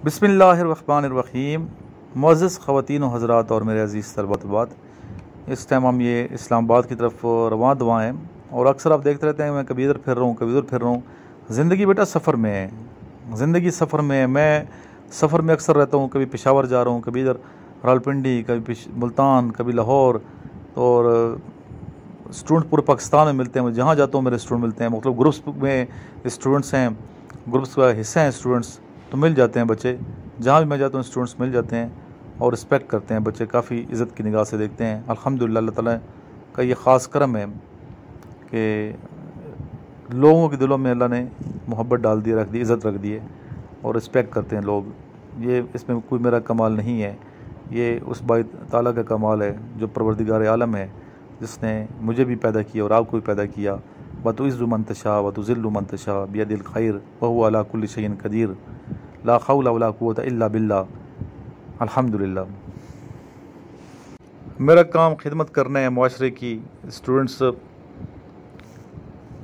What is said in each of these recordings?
बिस्मिल्लाहिर्रहमानिर्रहीम। मुअज़्ज़ज़ ख़वातीन व हज़रात और मेरे अज़ीज़ तलबा, इस टाइम हम ये इस्लामाबाद की तरफ रवां दवा हैं और अक्सर आप देखते रहते हैं मैं कभी इधर फिर रहा हूँ, कभी उधर फिर रहा हूँ। ज़िंदगी बेटा सफ़र में है, ज़िंदगी सफ़र में है। मैं सफ़र में अक्सर रहता हूँ, कभी पेशावर जा रहा हूँ, कभी इधर रावलपिंडी, कभी मुल्तान, कभी लाहौर। और स्टूडेंट पूरे पाकिस्तान में मिलते हैं, मैं जहाँ जाता हूँ मेरे स्टूडेंट मिलते हैं, मतलब ग्रुप्स में स्टूडेंट्स हैं, ग्रुप्स का हिस्सा हैं स्टूडेंट्स, तो मिल जाते हैं बच्चे। जहाँ भी मैं जाता हूँ स्टूडेंट्स मिल जाते हैं और रिस्पेक्ट करते हैं बच्चे, काफ़ी इज़्ज़त की निगाह से देखते हैं। अल्हम्दुलिल्लाह अल्लाह ताला का ये ख़ास करम है कि लोगों के दिलों में अल्लाह ने मोहब्बत डाल दी, रख दी, इज़्ज़त रख दी है और रिस्पेक्ट करते हैं लोग। ये इसमें कोई मेरा कमाल नहीं है, ये उस बाई ताला का कमाल है जो परवरदिगार आलम है, जिसने मुझे भी पैदा किया और आपको भी पैदा किया। वतुइज़्ज़ु मन तशा वतुज़िल्लु मन तशा बियदिल खैर वहुवा अला कुल्लि शैइन क़दीर ला हौला वला कुव्वता इल्ला बिल्लाह। अल्हम्दुलिल्लाह। मेरा काम खिदमत करना है, मुआशरे की स्टूडेंट्स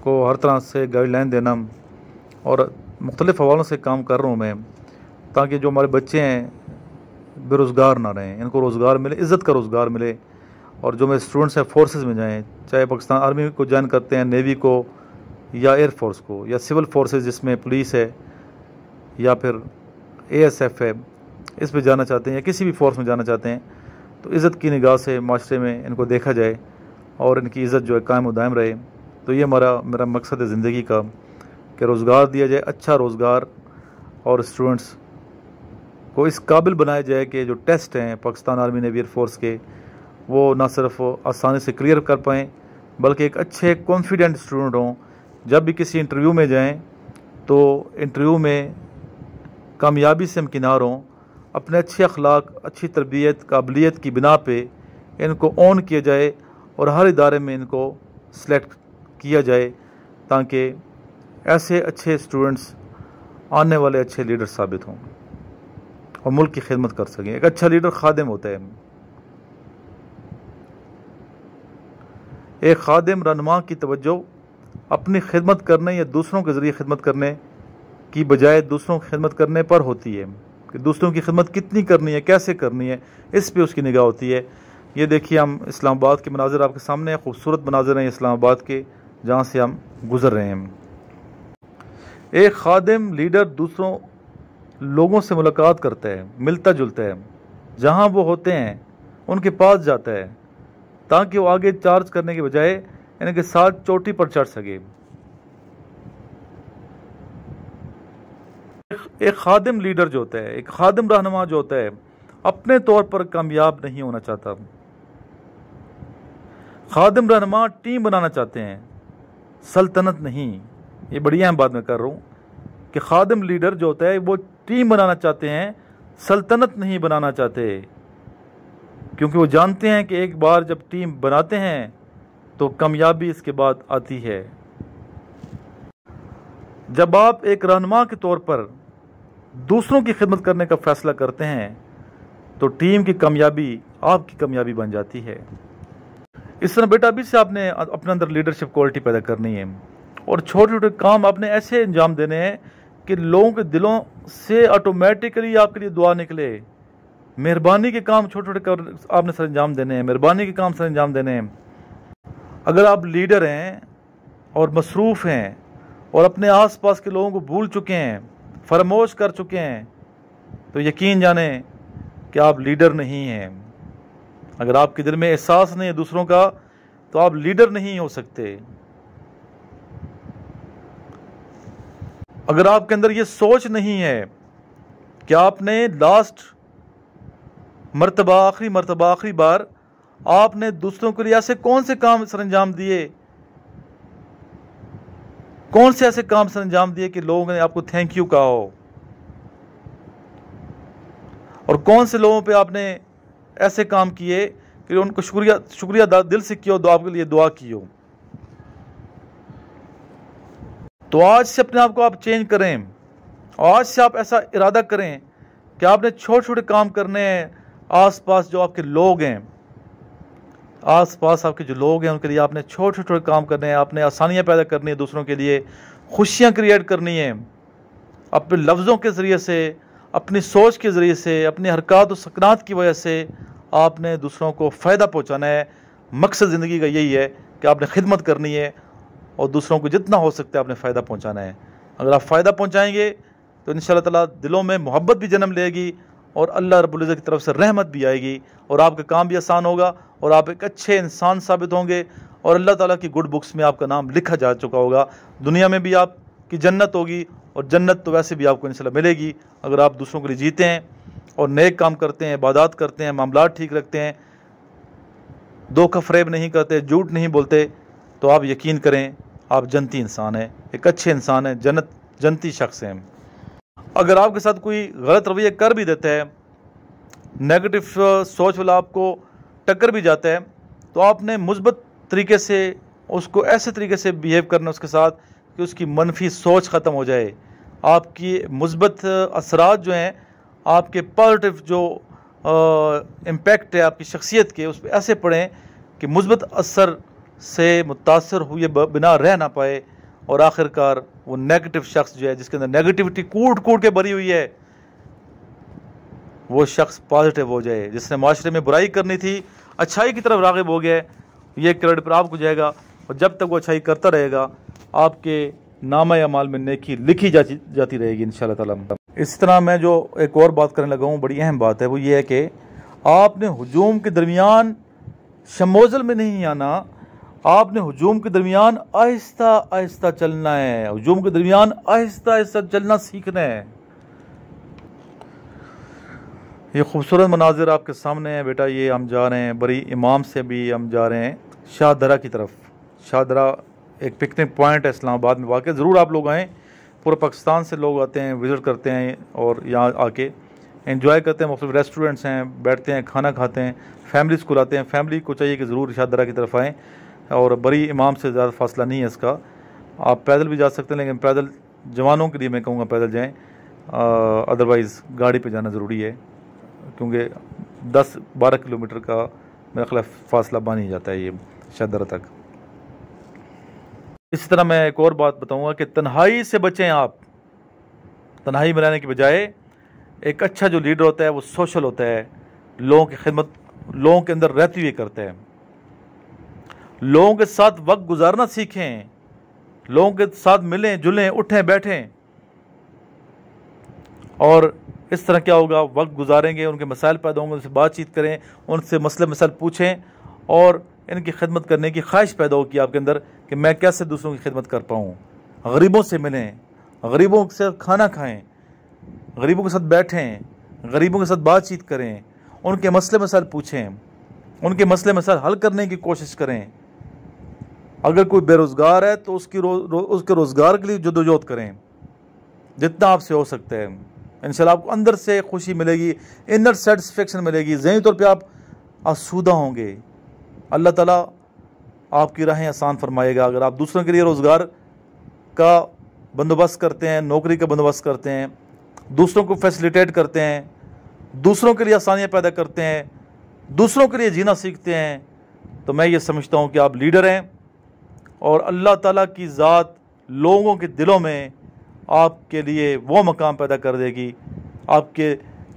को हर तरह से गाइडलाइन देना और मुख्तलिफ़ हवालों से काम कर रहा हूँ मैं, ताकि जो हमारे बच्चे हैं बेरोज़गार ना रहें, इनको रोज़गार मिले, इज़्ज़त का रोज़गार मिले। और जो मेरे स्टूडेंट्स हैं फोर्सेस में जाएं, चाहे पाकिस्तान आर्मी को ज्वाइन करते हैं, नेवी को या एयरफोर्स को या सिविल फोर्सेस जिसमें पुलिस है या फिर ASF है, इस पे जाना चाहते हैं या किसी भी फोर्स में जाना चाहते हैं, तो इज़्ज़त की निगाह से माशरे में इनको देखा जाए और इनकी इज़्ज़त जो है कायम व दायम रहे। तो ये मेरा मकसद है ज़िंदगी का कि रोज़गार दिया जाए, अच्छा रोज़गार, और स्टूडेंट्स को इस काबिल बनाया जाए कि जो टेस्ट हैं पाकिस्तान आर्मी नेवी एयरफोर्स के, वो ना सिर्फ आसानी से क्लियर कर पाएँ बल्कि एक अच्छे कॉन्फिडेंट स्टूडेंट हों। जब भी किसी इंटरव्यू में जाएं तो इंटरव्यू में कामयाबी से हमकिनार हों, अपने अच्छे अखलाक, अच्छी तरबियत, काबिलियत की बिना पे इनको ऑन किया जाए और हर इदारे में इनको सेलेक्ट किया जाए, ताकि ऐसे अच्छे स्टूडेंट्स आने वाले अच्छे लीडर साबित हों और मुल्क की खिदमत कर सकें। एक अच्छा लीडर खादिम होता है। एक खादिम रहनुमा की तवज्जो अपनी खिदमत करने या दूसरों के ज़रिए खिदमत करने की बजाय दूसरों की खिदमत करने पर होती है कि दूसरों की खिदमत कितनी करनी है, कैसे करनी है, इस पे उसकी निगाह होती है। ये देखिए, हम इस्लामाबाद के मनाज़िर आपके सामने हैं, खूबसूरत मनाज़िर हैं इस्लामाबाद के, जहाँ से हम गुज़र रहे हैं। एक खादिम लीडर दूसरों लोगों से मुलाकात करता है, मिलता जुलता है, जहाँ वो होते हैं उनके पास जाता है, ताकि वो आगे चार्ज करने के बजाय इनके साथ चोटी पर चढ़ सके। एक खादिम लीडर जो होता है, एक खादिम रहनुमा जो होता है, अपने तौर पर कामयाब नहीं होना चाहता। खादिम रहनुमा टीम बनाना चाहते हैं, सल्तनत नहीं। ये बड़ी अहम बात मैं कर रहा हूँ कि खादिम लीडर जो होता है वो टीम बनाना चाहते हैं, सल्तनत नहीं बनाना चाहते, क्योंकि वो जानते हैं कि एक बार जब टीम बनाते हैं तो कामयाबी इसके बाद आती है। जब आप एक रहनुमा के तौर पर दूसरों की खिदमत करने का फैसला करते हैं तो टीम की कामयाबी आपकी कामयाबी बन जाती है। इस तरह बेटा अभी से आपने अपने अंदर लीडरशिप क्वालिटी पैदा करनी है और छोटे छोटे काम आपने ऐसे अंजाम देने हैं कि लोगों के दिलों से ऑटोमेटिकली आपके लिए दुआ निकले। मेहरबानी के काम छोटे छोटे आपने सर अंजाम देने हैं, मेहरबानी के काम सर अंजाम देने हैं। अगर आप लीडर हैं और मसरूफ़ हैं और अपने आसपास के लोगों को भूल चुके हैं, फरामोश कर चुके हैं, तो यकीन जाने कि आप लीडर नहीं हैं। अगर आपके दिल में एहसास नहीं है दूसरों का, तो आप लीडर नहीं हो सकते। अगर आपके अंदर ये सोच नहीं है कि आपने आखिरी बार आपने दूसरों के लिए ऐसे कौन से काम सरंजाम दिए, कौन से ऐसे काम सरंजाम दिए कि लोगों ने आपको थैंक यू कहा हो, और कौन से लोगों पे आपने ऐसे काम किए कि उनको शुक्रिया दिल से किया हो, आपके लिए दुआ की हो। तो आज से अपने आप को आप चेंज करें, आज से आप ऐसा इरादा करें कि आपने छोटे छोटे काम करने हैं। आसपास जो आपके लोग हैं, आसपास आपके जो लोग हैं उनके लिए आपने छोटे छोटे काम करने हैं, आपने आसानियाँ पैदा करनी है, दूसरों के लिए खुशियाँ क्रिएट करनी है, अपने लफ्ज़ों के ज़रिए से, अपनी सोच के ज़रिए से, अपनी हरकत और सकनात की वजह से आपने दूसरों को फ़ायदा पहुँचाना है। मकसद ज़िंदगी का यही है कि आपने खिदमत करनी है और दूसरों को जितना हो सकता है आपने फ़ायदा पहुँचाना है। अगर आप फ़ायदा पहुँचाएँगे तो इंशाअल्लाह ताला दिलों में मोहब्बत भी जन्म लेगी और अल्लाह रब्बुल इज़्ज़त की तरफ से रहमत भी आएगी और आपका काम भी आसान होगा और आप एक अच्छे इंसान साबित होंगे और अल्लाह ताला की गुड बुक्स में आपका नाम लिखा जा चुका होगा। दुनिया में भी आपकी जन्नत होगी और जन्नत तो वैसे भी आपको इंशाअल्लाह मिलेगी अगर आप दूसरों के लिए जीते हैं और नेक काम करते हैं, इबादत करते हैं, मामलात ठीक रखते हैं, धोखा फ़रेब नहीं करते, झूठ नहीं बोलते, तो आप यकीन करें आप जन्नती इंसान हैं, एक अच्छे इंसान हैं, जन्नती शख्स हैं। अगर आपके साथ कोई गलत रवैया कर भी देता है, नेगेटिव सोच वाला आपको टक्कर भी जाता है, तो आपने मुस्बत तरीके से उसको ऐसे तरीके से बिहेव करना उसके साथ कि उसकी मनफी सोच ख़त्म हो जाए। आपकी मुस्बत असरात जो हैं, आपके पॉजिटिव जो इम्पैक्ट है आपकी शख्सियत के, उस पर ऐसे पड़ें कि मुस्बत असर से मुतासर हुए बिना रह ना पाए और आखिरकार वो नेगेटिव शख्स जो है, जिसके अंदर नेगेटिविटी कूट कूट के भरी हुई है, वो शख्स पॉजिटिव हो जाए। जिसने माशरे में बुराई करनी थी अच्छाई की तरफ राग़िब हो गया, ये क्रेडिट पर आपको जाएगा और जब तक वो अच्छाई करता रहेगा आपके नामा अमाल में नेकी लिखी जाती रहेगी इंशाअल्लाह ताला। इस तरह मैं जो एक और बात करने लगा हूँ, बड़ी अहम बात है, वो ये है कि आपने हुजूम के दरमियान शमोजल में नहीं आना, आपने हुजूम के दरमियान आहिस्ता आहिस्ता चलना है। हुजूम के दरमियान आहिस्ता आहिस्ता चलना सीखना है। ये खूबसूरत मनाजिर आपके सामने है बेटा। ये हम जा रहे हैं बरी इमाम से भी हम जा रहे हैं शाहदरा की तरफ। शाहदरा एक पिकनिक पॉइंट है इस्लामाबाद में वाक़। ज़रूर आप लोग आएँ, पूरे पाकिस्तान से लोग आते हैं, विज़िट करते हैं और यहाँ आके एंजॉय करते हैं। मुख्तलिफ रेस्टोरेंट्स हैं, बैठते हैं, खाना खाते हैं, फैमिलीज़ को लाते हैं। फैमिली को चाहिए कि ज़रूर शाहदरा की तरफ आएँ और बरी इमाम से ज़्यादा फासला नहीं है इसका, आप पैदल भी जा सकते हैं, लेकिन पैदल जवानों के लिए मैं कहूँगा पैदल जाएँ, अदरवाइज़ गाड़ी पे जाना ज़रूरी है क्योंकि 10-12 किलोमीटर का मेरा ख्याल फासला बन ही जाता है ये शाहदरा तक। इसी तरह मैं एक और बात बताऊँगा कि तन्हाई से बचें। आप तन्हाई में रहने की बजाय एक अच्छा जो लीडर होता है वो सोशल होता है, लोगों की खिदमत लोगों के अंदर रहती हुई करता है। लोगों के साथ वक्त गुजारना सीखें, लोगों के साथ मिलें जुलें, उठें बैठें, और इस तरह क्या होगा, वक्त गुजारेंगे, उनके मसाइल पैदा होंगे, उनसे बातचीत करें, उनसे मसले मसाइल पूछें और इनकी खिदमत करने की ख्वाहिश पैदा होगी आपके अंदर कि मैं कैसे दूसरों की खिदमत कर पाऊँ। गरीबों से मिलें, गरीबों से खाना खाएँ, गरीबों के साथ बैठें, गरीबों के साथ बातचीत करें, उनके मसले मसाइल पूछें, उनके मसले मसाइल हल करने की कोशिश करें। अगर कोई बेरोज़गार है तो उसके रोज़गार के लिए जदोजहद करें जितना आपसे हो सकता है। इंशाल्लाह आपको अंदर से खुशी मिलेगी, इनर सेटिस्फेक्शन मिलेगी, ज़हनी तौर पे आप आसूदा होंगे। अल्लाह ताला आपकी राहें आसान फरमाएगा। अगर आप दूसरों के लिए रोज़गार का बंदोबस्त करते हैं, नौकरी का बंदोबस्त करते हैं, दूसरों को फैसिलिटेट करते हैं, दूसरों के लिए आसानियाँ पैदा करते हैं, दूसरों के लिए जीना सीखते हैं, तो मैं ये समझता हूँ कि आप लीडर हैं और अल्लाह ताला की ज़ात लोगों के दिलों में आपके लिए वो मकाम पैदा कर देगी, आपके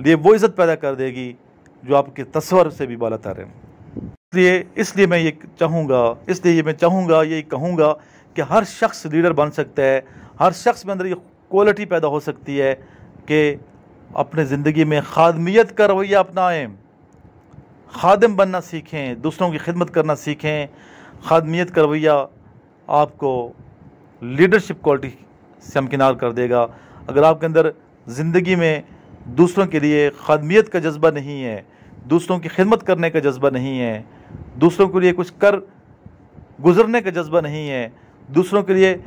लिए वो इज़्ज़त पैदा कर देगी जो आपके तस्वर से भी बालातर है। इसलिए मैं ये चाहूँगा, यही कहूँगा कि हर शख्स लीडर बन सकता है। हर शख्स में अंदर ये क्वालिटी पैदा हो सकती है कि अपने ज़िंदगी में खादमियत का रवैया अपनाएं, खादिम बनना सीखें, दूसरों की खिदमत करना सीखें। खादमियत का रवैया आपको लीडरशिप क्वालिटी से हमकिनार कर देगा। अगर आपके अंदर ज़िंदगी में दूसरों के लिए खादमियत का जज्बा नहीं है, दूसरों की खिदमत करने का जज्बा नहीं है, दूसरों के लिए कुछ कर गुज़रने का जज्बा नहीं है, दूसरों के लिए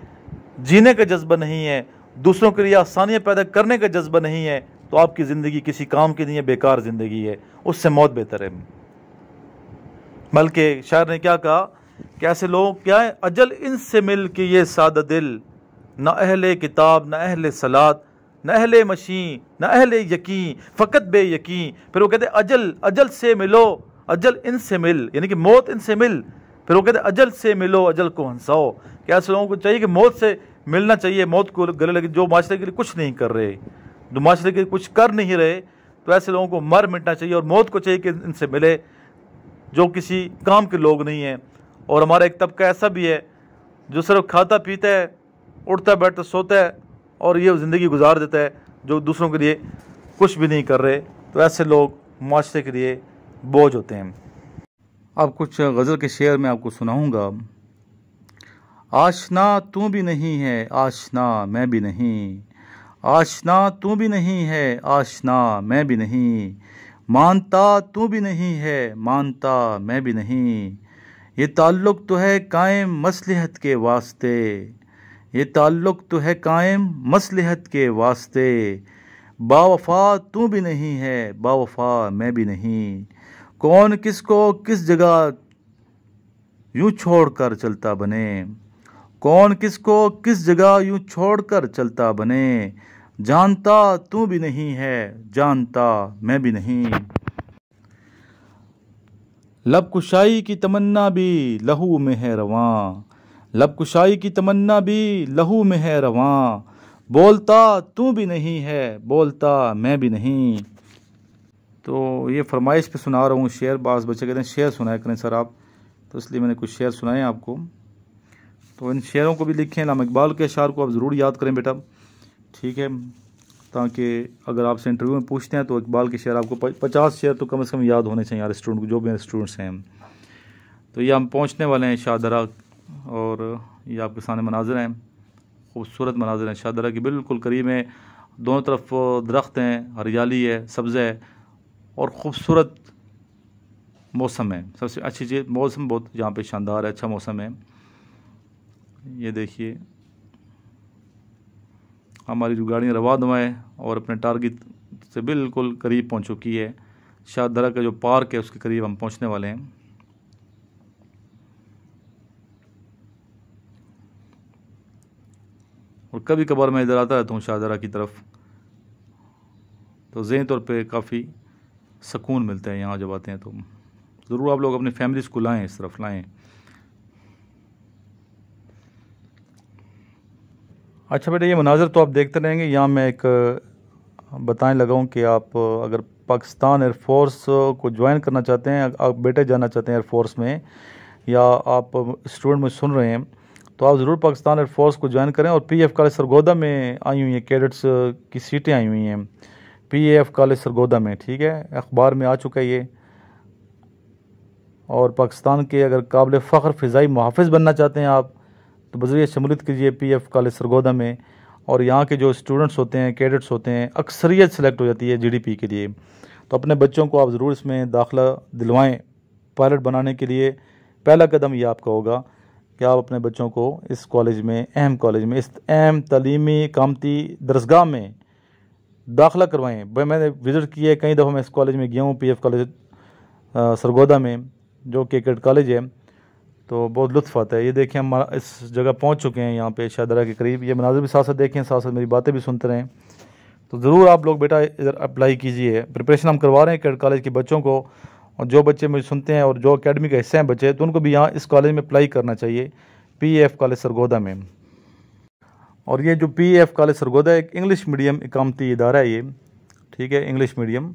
जीने का जज्बा नहीं है, दूसरों के लिए आसानियाँ पैदा करने का जज्बा नहीं है, तो आपकी ज़िंदगी किसी काम की नहीं है, बेकार ज़िंदगी है, उससे मौत बेहतर है। बल्कि शायर ने क्या कहा कि ऐसे लोग क्या है, अजल इनसे मिल के ये सादा दिल, न अहले किताब न अहले सलात न अहले मशी न अहले यकीन फ़कत बे यकीन। फिर वो कहते अजल से मिलो, अजल इनसे मिल, यानी कि मौत इनसे मिल। फिर वो कहते अजल से मिलो, अजल को हंसाओ। क्या ऐसे लोगों को चाहिए कि मौत से मिलना चाहिए, मौत को गले लगे, जो माशरे के लिए कुछ नहीं कर रहे, जो माशरे के कुछ कर नहीं रहे, तो ऐसे लोगों को मर मिटना चाहिए और मौत को चाहिए कि इनसे मिले, जो किसी काम के लोग नहीं हैं। और हमारा एक तबका ऐसा भी है जो सिर्फ खाता पीता है, उठता बैठता सोता है और ये ज़िंदगी गुजार देता है, जो दूसरों के लिए कुछ भी नहीं कर रहे। तो ऐसे लोग माशरे के लिए बोझ होते हैं। अब कुछ गज़ल के शेर मैं आपको सुनाऊंगा। आशना तू भी नहीं है, आशना मैं भी नहीं, आशना तू भी नहीं है, आशना मैं भी नहीं, मानता तू भी नहीं है, मानता मैं भी नहीं, ये ताल्लुक़ तो है कायम मसलहत के वास्ते, ये ताल्लुक़ तो है कायम मसलहत के वास्ते, बावफा तू भी नहीं है, बावफा मैं भी नहीं, कौन किसको किस जगह यूं छोड़ कर चलता बने, कौन किसको किस जगह यूं छोड़ कर चलता बने, जानता तू भी नहीं है, जानता मैं भी नहीं, लब कुशाई की तमन्ना भी लहू में है रवां, लब कुशाई की तमन्ना भी लहू में है रवां, बोलता तू भी नहीं है, बोलता मैं भी नहीं। तो ये फरमाइश पे सुना रहा हूँ शेर। बाज़ बच्चे कहते हैं शेर सुनाया करें सर आप, तो इसलिए मैंने कुछ शेर सुनाए आपको। तो इन शेरों को भी लिखें, इल्हाम इकबाल के अशार को आप ज़रूर याद करें बेटा, ठीक है, ताकि अगर आपसे इंटरव्यू में पूछते हैं तो इकबाल के शेर आपको 50 शेर तो कम से कम याद होने चाहिए यार स्टूडेंट को, जो भी स्टूडेंट्स हैं। तो ये हम पहुँचने वाले हैं शाहदरा, और ये आपके सामने मनाजिर हैं, खूबसूरत मनाजिर हैं शाहदरा के बिल्कुल करीब में। दोनों तरफ दरख्त हैं, हरियाली है, सब्ज़ है और ख़ूबसूरत मौसम है। सबसे अच्छी चीज़ मौसम बहुत यहाँ पे शानदार है, अच्छा मौसम है। ये देखिए हमारी जो गाड़ियाँ रवा दवा है और अपने टारगेट से बिल्कुल करीब पहुँच चुकी है। शाहदरा का जो पार्क है उसके करीब हम पहुँचने वाले हैं। और कभी कभार मैं इधर आता रहता हूँ शाहदरा की तरफ, तो ज़हनी तौर पे काफ़ी सुकून मिलता है यहाँ जब आते हैं। तो ज़रूर आप लोग अपनी फैमिलीज़ को लाएँ, इस तरफ लाएँ। अच्छा बेटा, ये मनाज़र तो आप देखते रहेंगे। यहाँ मैं एक बताने लगा हूँ कि आप अगर पाकिस्तान एयरफोर्स को ज्वाइन करना चाहते हैं, आप बेटे जाना चाहते हैं एयरफोर्स में, या आप स्टूडेंट में सुन रहे हैं, तो आप ज़रूर पाकिस्तान एयरफोर्स को ज्वाइन करें। और PAF कॉलेज सरगोदा में आई हुई हैं, कैडेट्स की सीटें आई हुई हैं PAF कॉलेज सरगोदा में, ठीक है, अखबार में आ चुका है ये। और पाकिस्तान के अगर काबिल फ़ख्र फ़िज़ाई मुहाफ़िज़ बनना चाहते हैं आप, तो बज़रिए शमूलियत कीजिए PAF कॉलेज सरगोदा में। और यहाँ के जो स्टूडेंट्स होते हैं, कैडेट्स होते हैं, अक्सरियत सेलेक्ट हो जाती है GDP के लिए। तो अपने बच्चों को आप ज़रूर इसमें दाखिला दिलवाएँ। पायलट बनाने के लिए पहला कदम ये आपका होगा कि आप अपने बच्चों को इस कॉलेज में, अहम कॉलेज में, इस अहम तलीमी कामती दरसगाह में दाखिला करवाएँ। भाई मैंने विज़िट किया है, कई दफ़ा मैं इस कॉलेज में गया हूँ, PAF कॉलेज सरगोदा में, जो कि कैडेट कॉलेज है, तो बहुत लुत्फ़ आता है। ये देखें हम इस जगह पहुंच चुके हैं, यहाँ पे शाहदरा के करीब। ये मनाज़िर भी साथ साथ देखें, साथ साथ मेरी बातें भी सुनते रहें। तो ज़रूर आप लोग बेटा इधर अप्लाई कीजिए। प्रिपरेशन हम करवा रहे हैं कैडेट कॉलेज के बच्चों को, और जो बच्चे मुझे सुनते हैं और जो अकेडमी का हिस्सा हैं बच्चे, तो उनको भी यहाँ इस कॉलेज में अप्लाई करना चाहिए, PAF कॉलेज सरगोदा में। और ये जो PAF कॉलेज सरगोदा एक इंग्लिश मीडियम इकामती इदारा है ये, ठीक है, इंग्लिश मीडियम,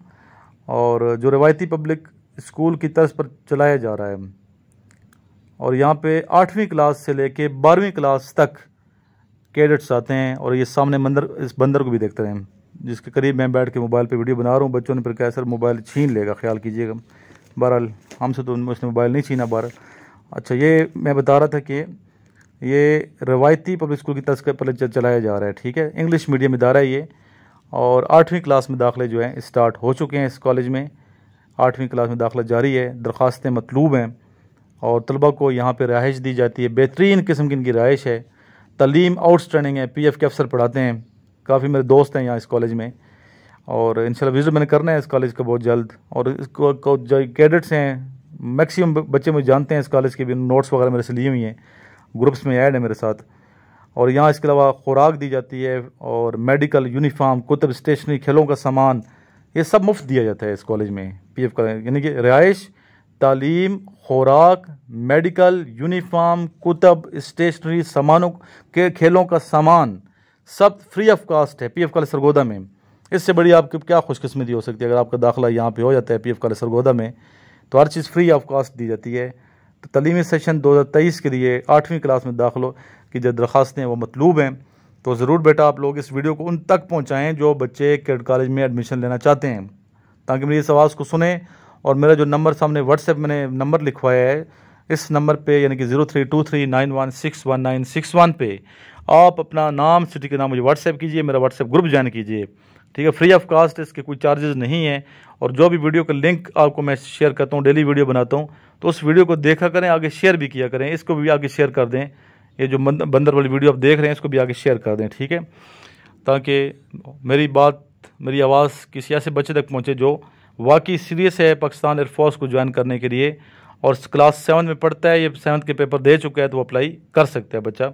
और जो रवायती पब्लिक स्कूल की तर्ज पर चलाया जा रहा है। और यहाँ पे 8वीं क्लास से लेके 12वीं क्लास तक कैडेट्स आते हैं। और ये सामने मंदिर, इस बंदर को भी देखते हैं जिसके करीब मैं बैठ के मोबाइल पे वीडियो बना रहा हूँ। बच्चों ने फिर कहा सर मोबाइल छीन लेगा, ख्याल कीजिएगा। बहरहाल हमसे तो उसने मोबाइल नहीं छीना। बहरहाल अच्छा, ये मैं बता रहा था कि ये रवायती पब्लिक स्कूल की तर्ज पर चलाया जा रहा है, ठीक है, इंग्लिश मीडियम इदारा है ये। और 8वीं क्लास में दाखिले जो हैं स्टार्ट हो चुके हैं इस कॉलेज में। 8वीं क्लास में दाखिला जारी है, दरख्वास्तें मतलूब हैं और तलबा को यहाँ पे रहाइश दी जाती है। बेहतरीन किस्म की इनकी रहाइश है, तालीम आउटस्टैंडिंग है, PAF के अफसर पढ़ाते हैं, काफ़ी मेरे दोस्त हैं यहाँ इस कॉलेज में। और इंशाल्लाह विज़िट मैंने करना है इस कॉलेज का बहुत जल्द। और इसको जो कैडेट्स हैं, मैक्सिमम बच्चे मुझे जानते हैं इस कॉलेज के भी, नोट्स वगैरह मेरे से लिए हुई हैं, ग्रुप्स में ऐड है मेरे साथ। और यहाँ इसके अलावा खुराक दी जाती है, और मेडिकल, यूनिफॉर्म, कुतुब, स्टेशनरी, खेलों का सामान, ये सब मुफ्त दिया जाता है इस कॉलेज में PAF का। यानी कि रिहाइश, तालीम, खुराक, मेडिकल, यूनिफॉर्म, कुतुब, स्टेशनरी, सामानों के, खेलों का सामान, सब फ्री ऑफ कास्ट है PAF कॉलेज सरगोदा में। इससे बड़ी आपकी क्या खुशकिस्मती हो सकती है। अगर आपका दाखिला यहाँ पे हो जाता है PF कॉलेज सरगोदा में, तो हर चीज़ फ्री ऑफ कॉस्ट दी जाती है। तो तलीमी सेशन 2023 के लिए 8वीं क्लास में दाखिलों की जो दरख्वास्तें हैं वो मतलूब हैं। तो ज़रूर बेटा आप लोग इस वीडियो को उन तक पहुँचाएँ जो बच्चे कैडेट कॉलेज में एडमिशन लेना चाहते हैं, ताकि मेरी इस आवाज़ को सुने। और मेरा जो नंबर सामने व्हाट्सएप मैंने नंबर लिखवाया है, इस नंबर पे यानी कि 0323916191 पे आप अपना नाम, सिटी के नाम मुझे व्हाट्सएप कीजिए, मेरा व्हाट्सएप ग्रुप ज्वाइन कीजिए, ठीक है। फ्री ऑफ कास्ट, इसके कोई चार्जेस नहीं है। और जो भी वीडियो का लिंक आपको मैं शेयर करता हूँ, डेली वीडियो बनाता हूँ, तो उस वीडियो को देखा करें, आगे शेयर भी किया करें, इसको भी आगे शेयर कर दें। ये जो बंदर वाली वीडियो आप देख रहे हैं, इसको भी आगे शेयर कर दें, ठीक है, ताकि मेरी बात, मेरी आवाज़ किसी ऐसे बच्चे तक पहुँचे जो वाकई सीरियस है पाकिस्तान एयरफोर्स को ज्वाइन करने के लिए, और क्लास 7 में पढ़ता है, ये 7th के पेपर दे चुका है, तो वो अप्लाई कर सकता है बच्चा।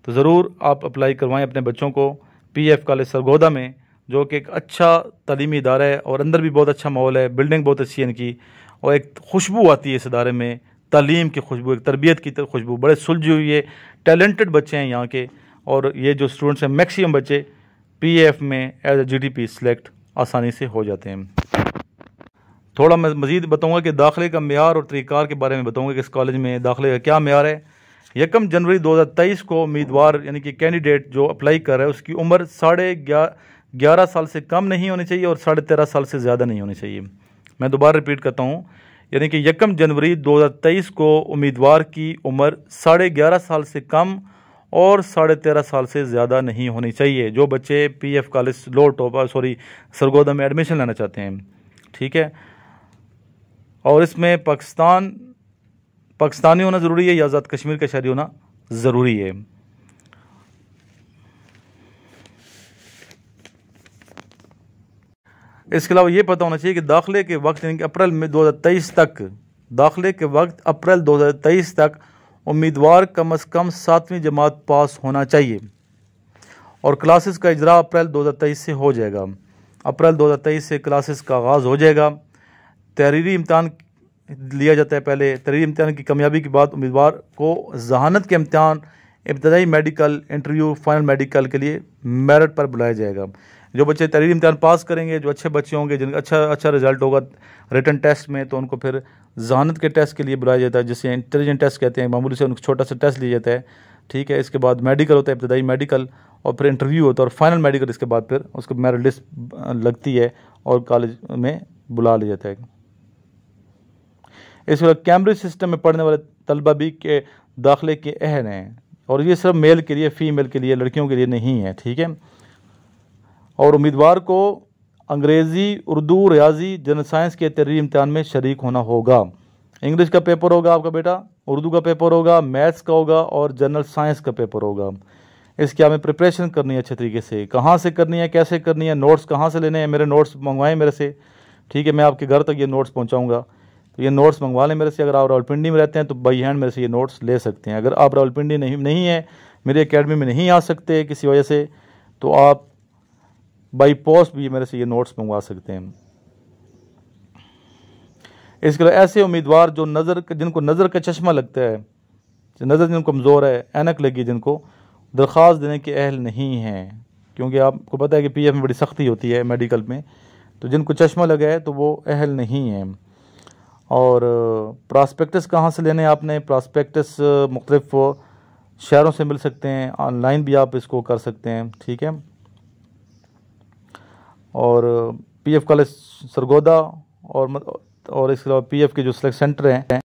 तो ज़रूर आप अप्लाई करवाएं अपने बच्चों को PF कॉलेज सरगोदा में, जो कि एक अच्छा तालीमी इदारा है और अंदर भी बहुत अच्छा माहौल है, बिल्डिंग बहुत अच्छी है इनकी, और एक खुशबू आती है इस इदारे में, तालीम की खुशबू, एक तरबियत की खुशबू। बड़े सुलझे हुए टैलेंटेड बच्चे हैं यहाँ के, और ये जो स्टूडेंट्स हैं मैक्सिमम बच्चे PF में एज ए GDP सेलेक्ट आसानी से हो जाते हैं। थोड़ा मैं मज़ीद बताऊंगा कि दाखिले का मेयार और तरीक़ार के बारे में बताऊंगा कि इस कॉलेज में दाखिले का क्या मेयार है। 1 जनवरी 2023 को उम्मीदवार यानी कि कैंडिडेट जो अप्लाई कर रहा है, उसकी उम्र 11.5 साल से कम नहीं होनी चाहिए और 13.5 साल से ज़्यादा नहीं होनी चाहिए। मैं दोबारा रिपीट करता हूँ, यानी कि 1 जनवरी 2023 को उम्मीदवार की उम्र 11.5 साल से कम और 13.5 साल से ज़्यादा नहीं होनी चाहिए, जो बच्चे PF कॉलेज सरगोदा में एडमिशन लेना चाहते हैं, ठीक है। और इसमें पाकिस्तानी होना ज़रूरी है या आज़ाद कश्मीर का शहरी होना ज़रूरी है। इसके अलावा ये पता होना चाहिए कि दाखिले के वक्त यानी कि अप्रैल में 2023 तक, दाखिले के वक्त अप्रैल 2023 तक उम्मीदवार कम अज़ कम 7वीं जमात पास होना चाहिए, और क्लासेस का इजरा अप्रैल 2023 से हो जाएगा। अप्रैल 2023 से क्लासेस का आगाज़ हो जाएगा। तहरीरी इम्तहान लिया जाता है पहले। तहरीरी इम्तहान की कामयाबी के बाद उम्मीदवार को ज़हानत के इम्तहान, इब्तदाई मेडिकल इंटरव्यू, फाइनल मेडिकल के लिए मेरिट पर बुलाया जाएगा। जो बच्चे तहरीरी इम्तहान पास करेंगे, जो अच्छे बच्चे होंगे, जिनका अच्छा रिजल्ट होगा रिटन टेस्ट में, तो उनको फिर ज़हानत के टेस्ट के लिए बुलाया जाता है, जिसे इंटेलिजेंट टेस्ट कहते हैं। मामूली से उनको छोटा सा टेस्ट लिया जाता है, ठीक है। इसके बाद मेडिकल होता है, इब्तदाई मेडिकल, और फिर इंटरव्यू होता है, और फाइनल मेडिकल। इसके बाद फिर उसको मेरिट लिस्ट लगती है और कॉलेज में बुला लिया जाता है। इसके बाद कैम्ब्रिज सिस्टम में पढ़ने वाले तलबा भी के दाखिले के अहल हैं, और ये सिर्फ मेल के लिए, फ़ीमेल के लिए, लड़कियों के लिए नहीं है, ठीक है। और उम्मीदवार को अंग्रेज़ी, उर्दू, रियाजी, जनरल साइंस के तहरीरी इम्तहान में शरीक होना होगा। इंग्लिश का पेपर होगा आपका बेटा, उर्दू का पेपर होगा, मैथ्स का होगा, और जनरल साइंस का पेपर होगा। इसकी हमें प्रिपरेशन करनी है अच्छे तरीके से। कहाँ से करनी है, कैसे करनी है, नोट्स कहाँ से लेने हैं, मेरे नोट्स मंगवाएं मेरे से, ठीक है। मैं आपके घर तक ये नोट्स पहुँचाऊँगा, तो ये नोट्स मंगवा लें मेरे से। अगर आप रावलपिंडी में रहते हैं तो बाई हैंड मेरे से ये नोट्स ले सकते हैं। अगर आप रावलपिंडी नहीं है, मेरी एकेडमी में नहीं आ सकते किसी वजह से, तो आप बाई पोस्ट भी मेरे से ये नोट्स मंगवा सकते हैं। इसके अलावा ऐसे उम्मीदवार जो जिनको नज़र का चश्मा लगता है, नज़र जिनको कमज़ोर है, ऐनक लगी, जिनको दरख्वास्त देने के अहल नहीं हैं, क्योंकि आपको पता है कि PF में बड़ी सख्ती होती है मेडिकल में, तो जिनको चश्मा लगा है तो वो अहल नहीं हैं। और प्रॉस्पेक्टस कहाँ से लेने हैं आपने? प्रॉस्पेक्टस मुख्तलिफ शहरों से मिल सकते हैं, ऑनलाइन भी आप इसको कर सकते हैं, ठीक है। और PF कॉलेज सरगोदा और इसके अलावा PF के जो सेलेक्ट सेंटर हैं